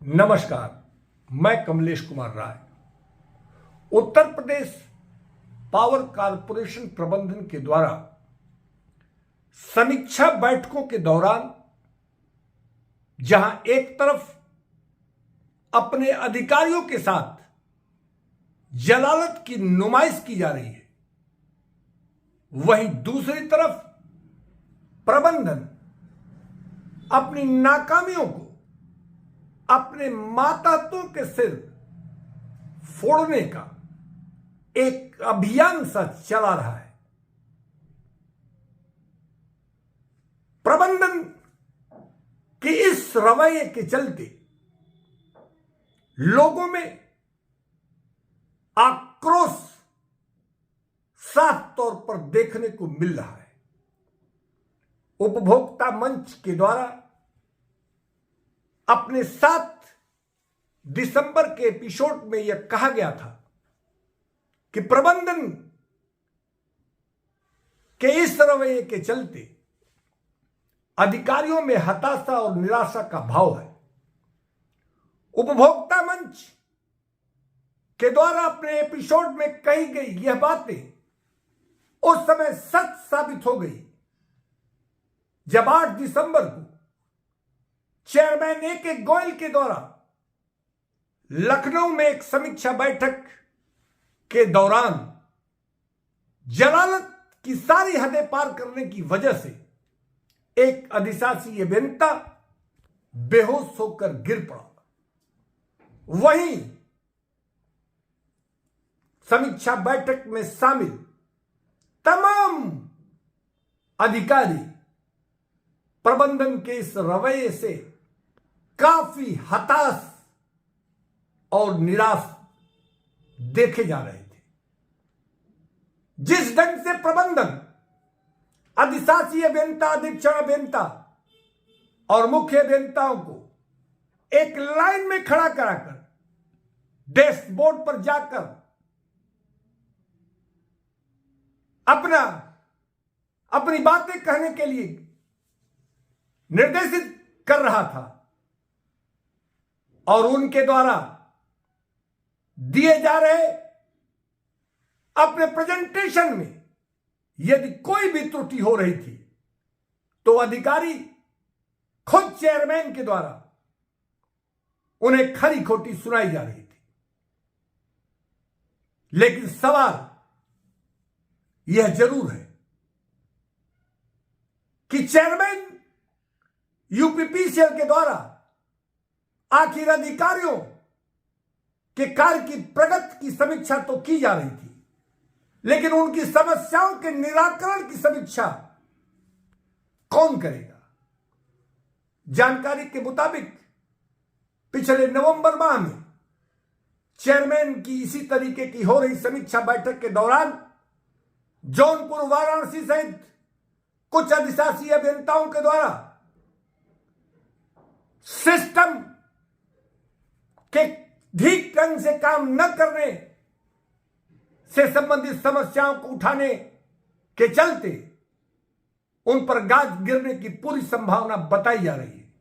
नमस्कार, मैं Kamlesh Kumar Rai. Uttar Pradesh power corporation प्रबंधन के द्वारा समीक्षा बैठकों के दौरान जहां एक तरफ अपने अधिकारियों के साथ जलालत की नुमाइश की जा रही है, वहीं दूसरी तरफ प्रबंधन अपनी नाकामियों को अपने मातातों के सिर फोड़ने का एक अभियान सा चला रहा है। प्रबंधन के इस रवैये के चलते लोगों में आक्रोश साफ तौर पर देखने को मिल रहा है। उपभोक्ता मंच के द्वारा अपने 7 दिसंबर के एपिसोड में यह कहा गया था कि प्रबंधन के इस रवैये के चलते अधिकारियों में हताशा और निराशा का भाव है। उपभोक्ता मंच के द्वारा अपने एपिसोड में कही गई यह बातें उस समय सच साबित हो गई जब 8 दिसंबर को चेयरमैन ए.के. गोयल के द्वारा लखनऊ में एक समीक्षा बैठक के दौरान जलालत की सारी हदें पार करने की वजह से एक अधिशासी अभियंता बेहोश होकर गिर पड़ा। वहीं समीक्षा बैठक में शामिल तमाम अधिकारी प्रबंधन के इस रवैये से काफी हताश और निराश देखे जा रहे थे। जिस ढंग से प्रबंधन अधिशासी अभियंता, अधीक्षण अभियंता और मुख्य अभियंताओं को एक लाइन में खड़ा कराकर डैशबोर्ड पर जाकर अपनी बातें कहने के लिए निर्देशित कर रहा था और उनके द्वारा दिए जा रहे अपने प्रेजेंटेशन में यदि कोई भी त्रुटि हो रही थी तो अधिकारी खुद चेयरमैन के द्वारा उन्हें खरी खोटी सुनाई जा रही थी। लेकिन सवाल यह जरूर है कि चेयरमैन यूपीपीसीएल के द्वारा आखिर अधिकारियों के कार्य की प्रगति की समीक्षा तो की जा रही थी, लेकिन उनकी समस्याओं के निराकरण की समीक्षा कौन करेगा? जानकारी के मुताबिक पिछले नवंबर माह में चेयरमैन की इसी तरीके की हो रही समीक्षा बैठक के दौरान जौनपुर, वाराणसी सहित कुछ अधिशासी अभियंताओं के द्वारा सिस्टम के ठीक ढंग से काम न करने से संबंधित समस्याओं को उठाने के चलते उन पर गाज गिरने की पूरी संभावना बताई जा रही है।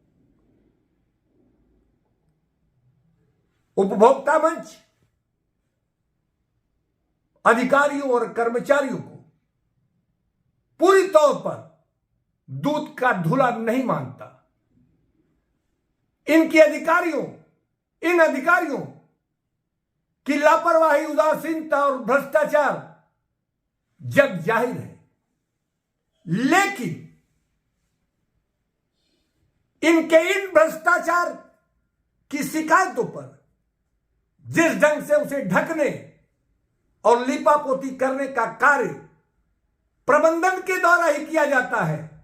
उपभोक्ता मंच अधिकारियों और कर्मचारियों को पूरी तौर पर दूध का धुला नहीं मानता। इन अधिकारियों की लापरवाही, उदासीनता और भ्रष्टाचार जग जाहिर है, लेकिन इनके इन भ्रष्टाचार की शिकायतों पर जिस ढंग से उसे ढकने और लीपापोती करने का कार्य प्रबंधन के द्वारा ही किया जाता है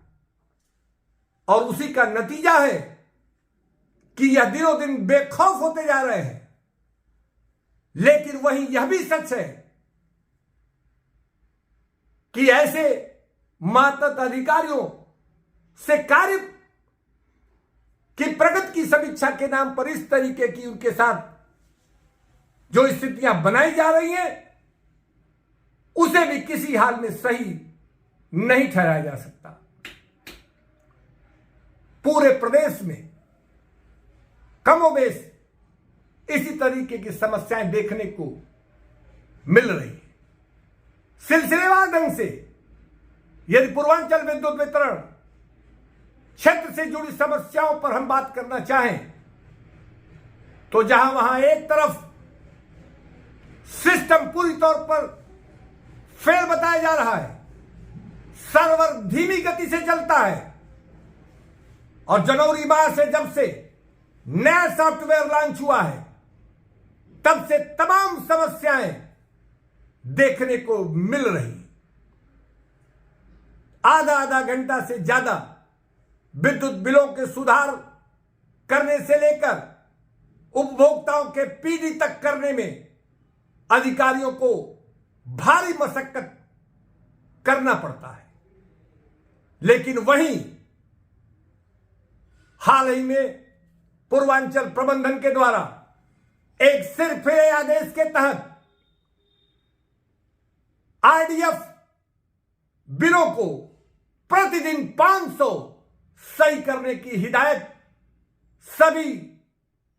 और उसी का नतीजा है कि यह दिनों दिन बेखौफ होते जा रहे हैं। लेकिन वहीं यह भी सच है कि ऐसे मातहत अधिकारियों से कार्य की प्रगति की समीक्षा के नाम पर इस तरीके की उनके साथ जो स्थितियां बनाई जा रही हैं, उसे भी किसी हाल में सही नहीं ठहराया जा सकता। पूरे प्रदेश में कमोबेश इसी तरीके की समस्याएं देखने को मिल रही है। सिलसिलेवार ढंग से यदि पूर्वांचल विद्युत वितरण क्षेत्र से जुड़ी समस्याओं पर हम बात करना चाहें तो जहां वहां एक तरफ सिस्टम पूरी तौर पर फेल बताया जा रहा है, सर्वर धीमी गति से चलता है और जनवरी माह से जब से नया सॉफ्टवेयर लॉन्च हुआ है तब से तमाम समस्याएं देखने को मिल रही। आधा घंटा से ज्यादा विद्युत बिलों के सुधार करने से लेकर उपभोक्ताओं के पीडी तक करने में अधिकारियों को भारी मशक्कत करना पड़ता है। लेकिन वहीं हाल ही में पूर्वांचल प्रबंधन के द्वारा एक सिरफिरे आदेश के तहत आरडीएफ बिलों को प्रतिदिन 500 सही करने की हिदायत सभी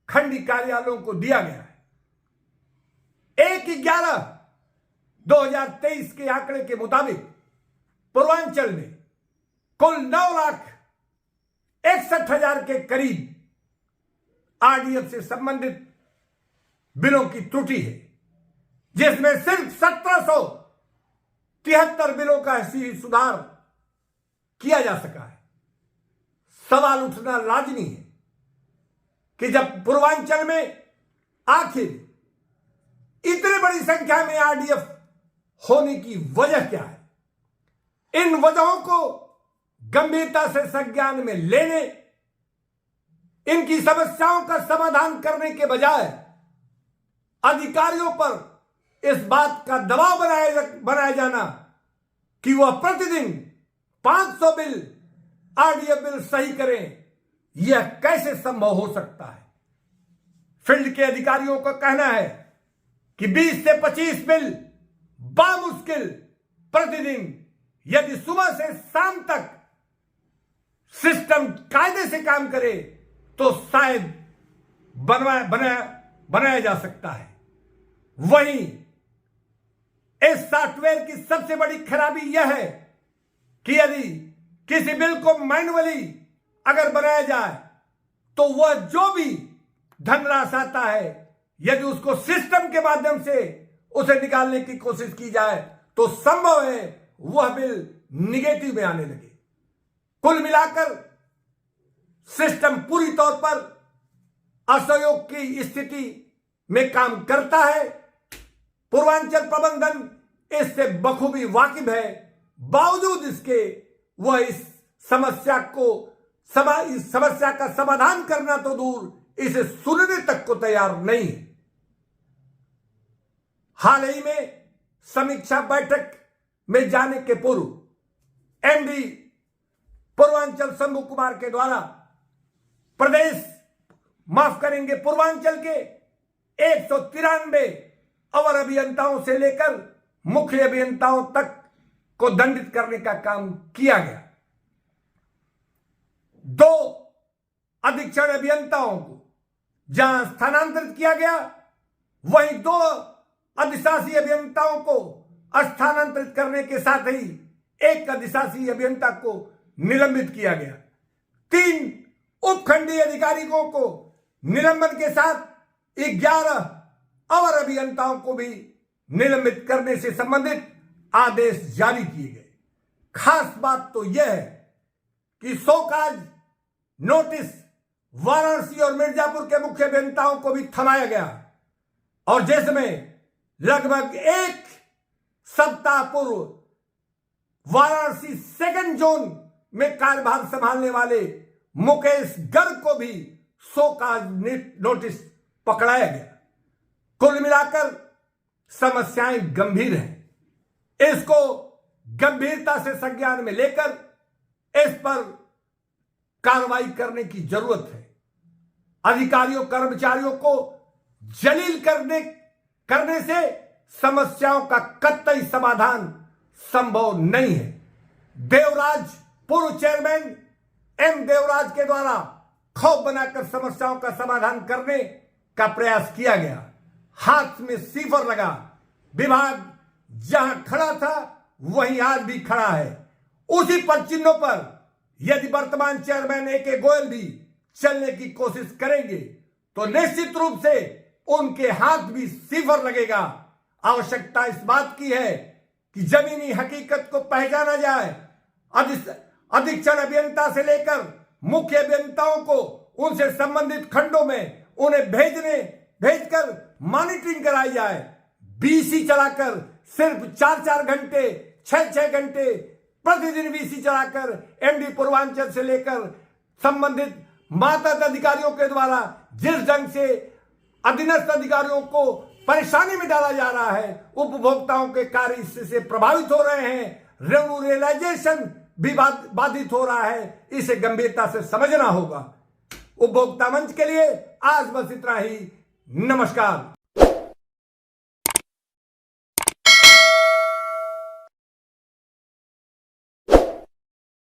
खंडी कार्यालयों को दिया गया है। 1/11/2023 के आंकड़े के मुताबिक पूर्वांचल में कुल 9,61,000 के करीब आरडीएफ से संबंधित बिलों की त्रुटि है, जिसमें सिर्फ 1773 बिलों का ही सुधार किया जा सका है। सवाल उठना लाजमी है कि जब पूर्वांचल में आखिर इतनी बड़ी संख्या में आरडीएफ होने की वजह क्या है, इन वजहों को गंभीरता से संज्ञान में लेने, इनकी समस्याओं का समाधान करने के बजाय अधिकारियों पर इस बात का दबाव बनाया जाना कि वह प्रतिदिन 500 बिल आरडीएफ बिल सही करें, यह कैसे संभव हो सकता है। फील्ड के अधिकारियों का कहना है कि 20 से 25 बिल बामुश्किल प्रतिदिन यदि सुबह से शाम तक सिस्टम कायदे से काम करे तो शायद बनाया जा सकता है। वहीं इस सॉफ्टवेयर की सबसे बड़ी खराबी यह है कि यदि किसी बिल को मैन्युअली अगर बनाया जाए तो वह जो भी धनराशि आता है, यदि उसको सिस्टम के माध्यम से उसे निकालने की कोशिश की जाए तो संभव है वह बिल निगेटिव में आने लगे। कुल मिलाकर सिस्टम पूरी तौर पर असहयोग की स्थिति में काम करता है। पूर्वांचल प्रबंधन इससे बखूबी वाकिफ है, बावजूद इसके वह इस समस्या का समाधान करना तो दूर, इसे सुनने तक को तैयार नहीं है। हाल ही में समीक्षा बैठक में जाने के पूर्व एमडी पूर्वांचल शंभू कुमार के द्वारा पूर्वांचल के 193 अवर अभियंताओं से लेकर मुख्य अभियंताओं तक को दंडित करने का काम किया गया। 2 अधीक्षण अभियंताओं को जहां स्थानांतरित किया गया, वहीं 2 अधिशासी अभियंताओं को स्थानांतरित करने के साथ ही 1 अधिशासी अभियंता को निलंबित किया गया। 3 उपखंडीय अधिकारियों को निलंबन के साथ 11 अवर अभियंताओं को भी निलंबित करने से संबंधित आदेश जारी किए गए। खास बात तो यह है कि शोकाज नोटिस वाराणसी और मिर्जापुर के मुख्य अभियंताओं को भी थमाया गया और जिसमें लगभग 1 सप्ताह पूर्व वाराणसी 2nd जोन में कार्यभार संभालने वाले मुकेश गर्ग को भी शोकाज नोटिस पकड़ाया गया। कुल मिलाकर समस्याएं गंभीर हैं। इसको गंभीरता से संज्ञान में लेकर इस पर कार्रवाई करने की जरूरत है। अधिकारियों कर्मचारियों को जलील करने से समस्याओं का कतई समाधान संभव नहीं है। देवराज, पूर्व चेयरमैन एम देवराज के द्वारा खौफ बनाकर समस्याओं का समाधान करने का प्रयास किया गया, हाथ में सीफर लगा। विभाग जहां खड़ा था वहीं आज भी खड़ा है। उसी पद चिन्हों पर यदि वर्तमान चेयरमैन ए.के. गोयल भी चलने की कोशिश करेंगे तो निश्चित रूप से उनके हाथ भी सीफर लगेगा। आवश्यकता इस बात की है कि जमीनी हकीकत को पहचाना जाए। अधीक्षण अभियंता से लेकर मुख्य अभियंताओं को उनसे संबंधित खंडों में उन्हें भेजकर मॉनिटरिंग कराई जाए। बीसी चलाकर सिर्फ 4-4 घंटे 6-6 घंटे प्रतिदिन बीसी चलाकर एमडी पूर्वांचल से लेकर संबंधित मातहत अधिकारियों के द्वारा जिस ढंग से अधीनस्थ अधिकारियों को परेशानी में डाला जा रहा है, उपभोक्ताओं के कार्य इससे प्रभावित हो रहे हैं, रेवेन्यू रियलाइजेशन भी बाधित हो रहा है। इसे गंभीरता से समझना होगा। उपभोक्ता मंच के लिए आज बस इतना ही। नमस्कार।